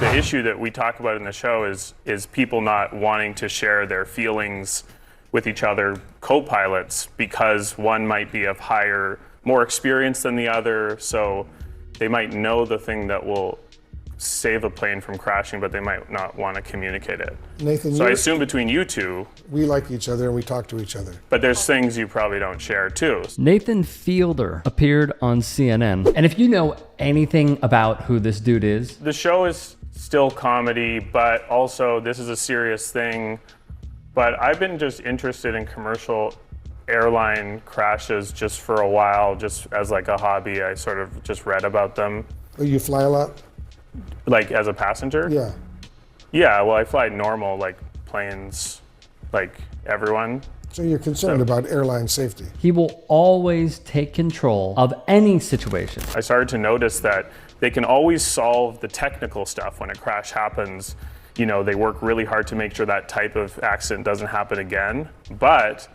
the issue that we talk about in the show is people not wanting to share their feelings with each other, co-pilots, because one might be of more experience than the other, so they might know the thing that will save a plane from crashing, but they might not want to communicate it. Nathan, so I assume between you two, we like each other and we talk to each other. But there's things you probably don't share too. Nathan Fielder appeared on CNN. And if you know anything about who this dude is, the show is still comedy, but also this is a serious thing. But I've been just interested in commercial airline crashes just for a while, just as like a hobby. I sort of just read about them. Oh, you fly a lot? Like as a passenger? Yeah. Yeah, well, I fly normal, like planes, like everyone. So you're concerned about airline safety? He will always take control of any situation. I started to notice that they can always solve the technical stuff when a crash happens. You know, they work really hard to make sure that type of accident doesn't happen again. But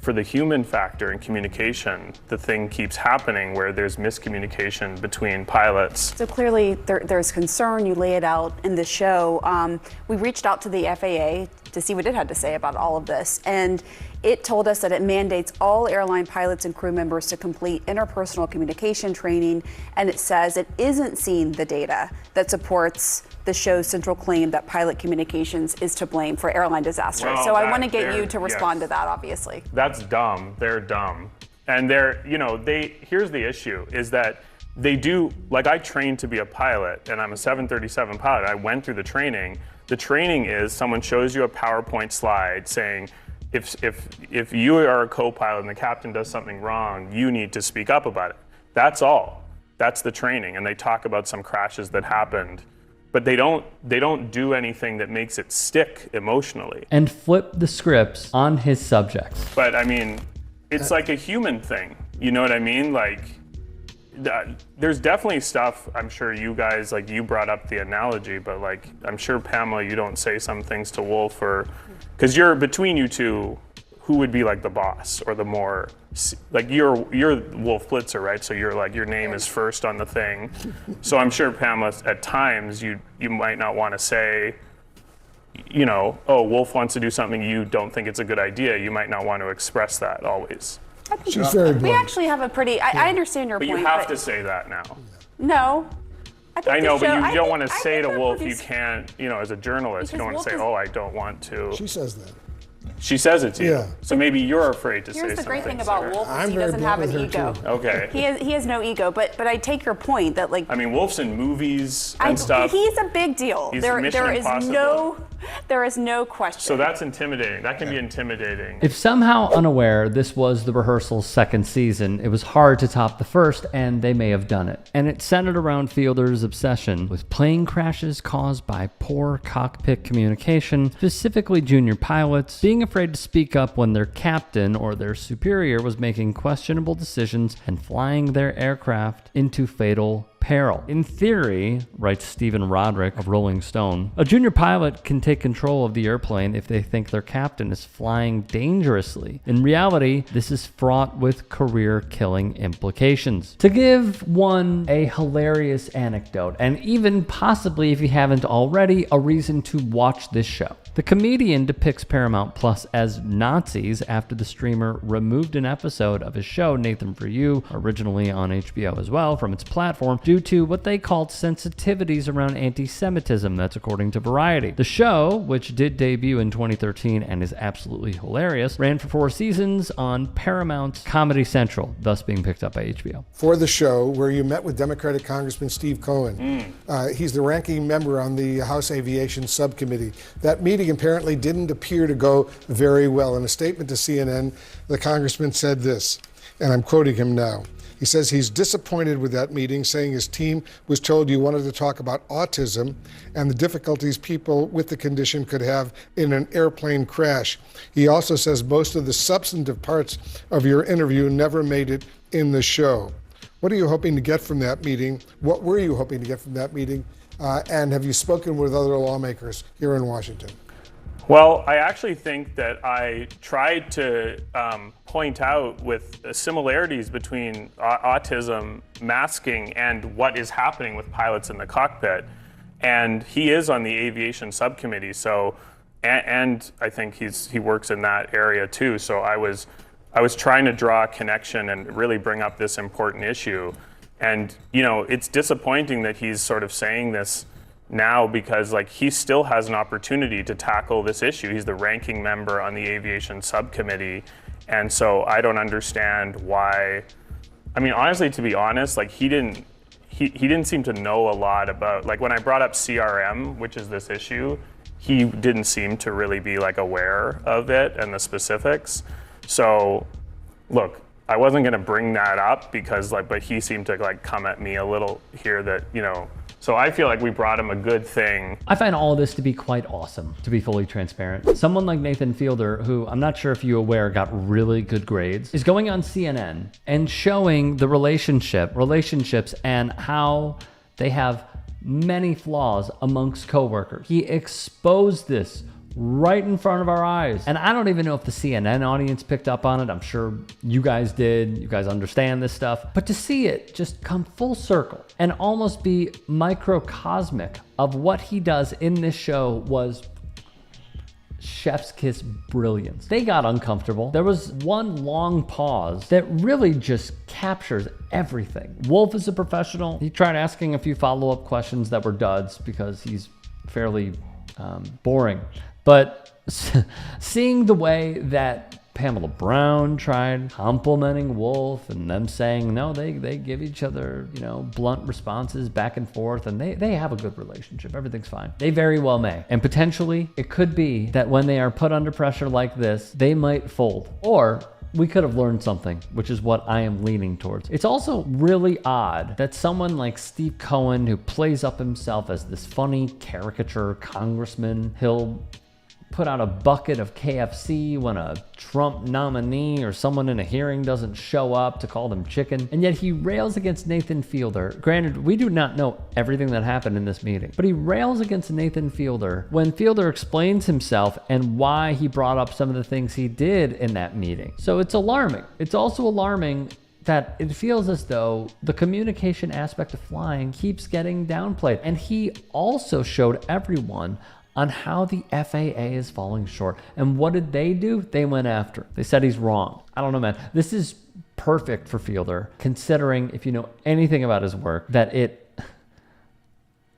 for the human factor in communication, the thing keeps happening where there's miscommunication between pilots. So clearly there's concern, you lay it out in the show. We reached out to the FAA to see what it had to say about all of this. And it told us that it mandates all airline pilots and crew members to complete interpersonal communication training. And it says it isn't seeing the data that supports the show's central claim that pilot communications is to blame for airline disasters. Well, so I want to get you to respond to that, obviously. That's dumb. They're dumb. And here's the issue, is that they do, like I trained to be a pilot, and I'm a 737 pilot. I went through the training. The training is someone shows you a PowerPoint slide saying, if you are a co-pilot and the captain does something wrong, you need to speak up about it. That's all. That's the training. And they talk about some crashes that happened, but they don't do anything that makes it stick emotionally. And flip the scripts on his subjects. But I mean, it's like a human thing. You know what I mean? Like, there's definitely stuff, I'm sure you guys, like you brought up the analogy, but like, I'm sure Pamela, you don't say some things to Wolf, or, because you're between you two, who would be like the boss or the more, like you're Wolf Blitzer, right? So you're like, your name is first on the thing. So I'm sure Pamela, at times you might not want to say, you know, oh, Wolf wants to do something, you don't think it's a good idea. You might not want to express that always. She's very blunt. We actually have a pretty, I understand your but point. You have to say that now. No. I know, but you don't want to say to Wolf, you can't, you know, as a journalist, you don't want to say, oh, I don't want to. She says that. She says it to you. Yeah. So maybe you're afraid to say something. Here's the great thing about Wolf is he very doesn't have an blunt with her, ego. too. Okay. He has no ego, but I take your point that like. I mean, Wolf's in movies and stuff. He's a big deal. He's There Mission is Impossible. there is no question. So that's intimidating. That can be intimidating. If somehow unaware this was the Rehearsal's second season, it was hard to top the first, and they may have done it. And it centered around Fielder's obsession with plane crashes caused by poor cockpit communication, specifically junior pilots, being afraid to speak up when their captain or their superior was making questionable decisions and flying their aircraft into fatal peril. In theory, writes Stephen Roderick of Rolling Stone, a junior pilot can take control of the airplane if they think their captain is flying dangerously. In reality, this is fraught with career-killing implications. To give one a hilarious anecdote, and even possibly, if you haven't already, a reason to watch this show. The comedian depicts Paramount Plus as Nazis after the streamer removed an episode of his show, Nathan For You, originally on HBO as well, from its platform due to what they called sensitivities around anti-Semitism. That's according to Variety. The show, which did debut in 2013 and is absolutely hilarious, ran for 4 seasons on Paramount's Comedy Central, thus being picked up by HBO. For the show, where you met with Democratic Congressman Steve Cohen. He's the ranking member on the House Aviation Subcommittee. That meeting apparently didn't appear to go very well. In a statement to CNN, the congressman said this, and I'm quoting him now. He says he's disappointed with that meeting, saying his team was told you wanted to talk about autism and the difficulties people with the condition could have in an airplane crash. He also says most of the substantive parts of your interview never made it in the show. What are you hoping to get from that meeting? What were you hoping to get from that meeting? And have you spoken with other lawmakers here in Washington? Well, I actually think that I tried to point out with similarities between autism, masking, and what is happening with pilots in the cockpit. And he is on the aviation subcommittee, so, and I think he works in that area too. So I was trying to draw a connection and really bring up this important issue. And, you know, it's disappointing that he's sort of saying this now, because like he still has an opportunity to tackle this issue. He's the ranking member on the aviation subcommittee. And so I don't understand why. I mean, honestly, to be honest, like he didn't seem to know a lot about, like when I brought up CRM, which is this issue, he didn't seem to really be like aware of it and the specifics. So look, I wasn't going to bring that up because like, but he seemed to like come at me a little here that, you know, so I feel like we brought him a good thing. I find all this to be quite awesome, to be fully transparent. Someone like Nathan Fielder, who I'm not sure if you're aware got really good grades, is going on CNN and showing the relationships and how they have many flaws amongst coworkers. He exposed this right in front of our eyes. And I don't even know if the CNN audience picked up on it. I'm sure you guys did. You guys understand this stuff. But to see it just come full circle and almost be microcosmic of what he does in this show was chef's kiss brilliance. They got uncomfortable. There was one long pause that really just captures everything. Wolf is a professional. He tried asking a few follow-up questions that were duds because he's fairly boring. But seeing the way that Pamela Brown tried complimenting Wolf and them saying, no, they give each other, you know, blunt responses back and forth, and they have a good relationship. Everything's fine. They very well may. And potentially it could be that when they are put under pressure like this, they might fold. Or we could have learned something, which is what I am leaning towards. It's also really odd that someone like Steve Cohen, who plays up himself as this funny caricature congressman, he'll put out a bucket of KFC when a Trump nominee or someone in a hearing doesn't show up to call them chicken. And yet he rails against Nathan Fielder. Granted, we do not know everything that happened in this meeting, but he rails against Nathan Fielder when Fielder explains himself and why he brought up some of the things he did in that meeting. So it's alarming. It's also alarming that it feels as though the communication aspect of flying keeps getting downplayed. And he also showed everyone on how the FAA is falling short. And what did they do? They went after. They said he's wrong. I don't know, man. This is perfect for Fielder, considering, if you know anything about his work, that it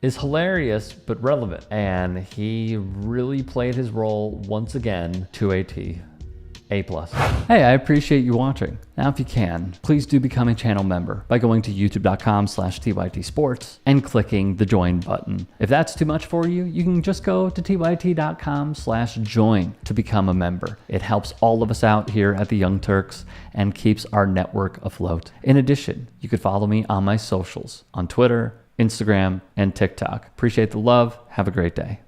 is hilarious but relevant. And he really played his role once again to a T. A+. Hey, I appreciate you watching. Now, if you can, please do become a channel member by going to youtube.com/TYTsports and clicking the join button. If that's too much for you, you can just go to tyt.com/join to become a member. It helps all of us out here at the Young Turks and keeps our network afloat. In addition, you could follow me on my socials on Twitter, Instagram, and TikTok. Appreciate the love. Have a great day.